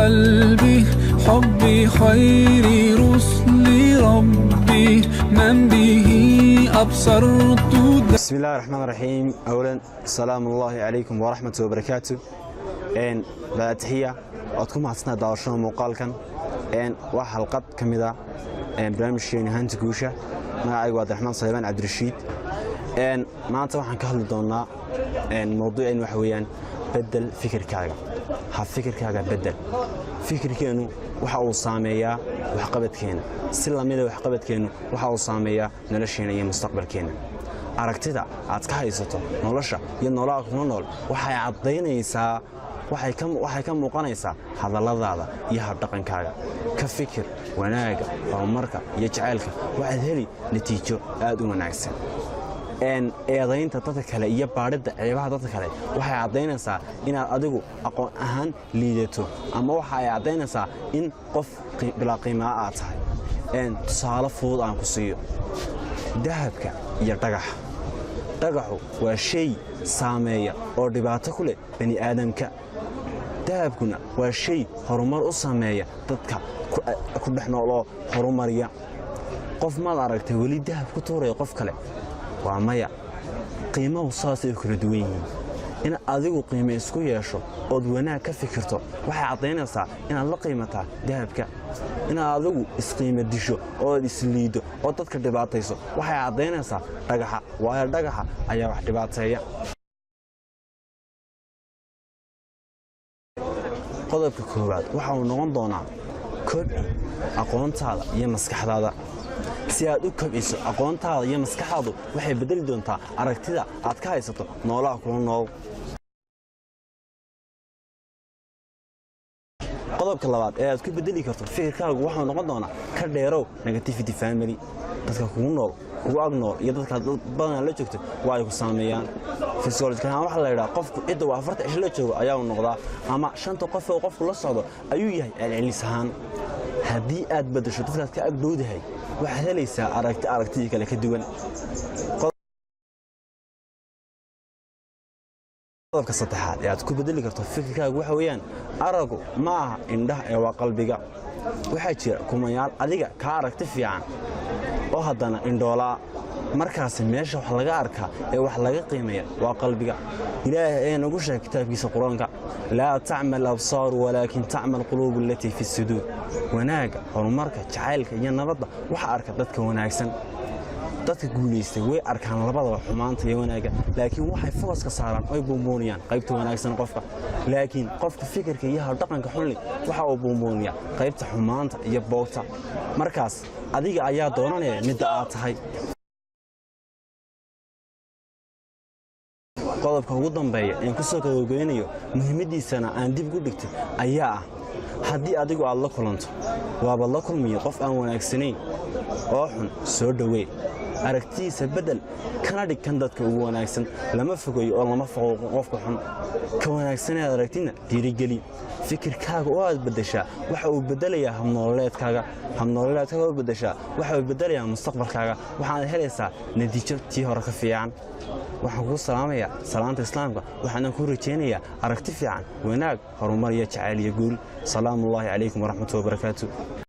قلبي حبي خير رسل ربي من به أبصرت. بسم الله الرحمن الرحيم. أولا السلام الله عليكم ورحمة وبركاته. بعد تحية أتكم حسنا دارشنا مقالكن وحلقة كمدة برنامج شيء هانت جوشة مع عبد الرحمن صليبان عبد الرشيد. ما طبعا كهل دونا موضوع وحويان بدل فكر كاغا فكر كاغا بدل فكر كانوا waxa uu saameeyaa waxqabadkeena si lamida waxqabadkeenu waxa uu saameeyaa nolosheena iyo mustaqbalkeena aragtida aad ka haysato nolosha iyo nolol ku nool waxay cadeynaysaa waxay ka muuqanaysaa hadalladaada iyo dhaqankaaga ka fikir wanaaga horumarka iyo jacaylka waxaad heli natiijo aad u wanaagsan eedaynta dadka kale iyo baadhida ceebaha dadka kale waxay cadeynaysaa inaad adigu aqoon ahaan liidato ama waxa ay cadeynaysaa in qof bila qiimo ah tahay tusaale fudud aan ku siiyo dahabka iyo dhagaxu waa shay saameeya oo dhibaato ku leh bani aadamka dahabkuna waa shay horumar u sameeya dadka ku dhexnool oo horumariya qof ma aragtay wali dahab ku tuuray qof kale waa maya qiimahu saasay kala duwan yihiin in adigu qiimo isku yeesho oo wanaag ka fikirto waxay cadeynaysaa inaad la qiimataa dahabka in adigu isqiimo disho oo isliido oo dadka dhibaatayso waxay cadeynaysaa dhagaxa waa dhagaxa ayaa wax dhibaateeya qodobka koowaad waxa uu noqon doonaa kordhi aqoontaada iyo maskaxdaada si aad u kobciso aqoontaada iyo maskaxdaadu waxay bedeli doontaa aragtida aad ka haysato noolaha kula nool qodobka labaad ee aad ku bedeli karto fikirkaagu waxa uu noqon doonaa ka dheerow negativity family dadka kugu nool ugu agnool iyo dadka badan la joogto waa ay ku saameeyaan physiologically waxa la yiraahdo qofku cidda waa 40 isla joogo ayaa uu noqdaa ama 5 qof oo qofku la socdo ayuu yahay celcelis ahaan haddii aad bedesho dadka ka agdhowdahay waxaad helaysaa aragti kale ka duwan qodobka saddexaad ee aad ku bedeli karto fikirkaagu waxa weeyaan aragu ma aha indhaha ee waa qalbiga waxaa jira kumayaal adiga ka aragti fiican oo haddana indhoola markaas meesha wax laga arkaa ee wax laga qiimeeyo waa qalbiga ilaahay ee nagu sheegay kitaabkiisa quraanka la ta'mal absar walakin ta'mal qulub allati fi sudur wanaaga horumarka jacaylka iyo nabadda waxa arka dadka wanaagsan dadka guuleystay way arkaan labadaba xumaanta iyo wanaaga laakiin waxay focus saaraan ay buumooniyaan qaybta wanaagsan qofka laakiin qofka fikirka iyo dhaqanka xun waxa uu buumooniyaa qaybta xumaanta iyo boogta markaas adiga ayaa dooranaya mid aad tahay qodobka ugu dambeeya in ku soo gabagabeynayo muhiimadiisana aan dib u dhigtay ayaa haddii adigu aad la kulanto waaba la kulmiyo qof aan wanaagsanayn oo xun soo dhaweey aragtiisa bedel kana dhig kan dadka ugu wanaagsan lama fogeeyo oo lama foqo qofka xun ka wanaagsan ee aragtina dhiirigeli fikirkaaga oo aad bedeshaa waxa uu bedelayaa habnololeedkaaga oo bedeshaa waxa uu bedelayaa mustaqbalkaaga waxaad helaysaa natiijo tii hore ka fiican waxaan ku salaamayaa salaanta islaamka waxaan ku rajeynayaa aragti fiican wanaag horumar iyo jacayl iyo guul salaamu alaykum wa rahmatullahi wa barakatuh.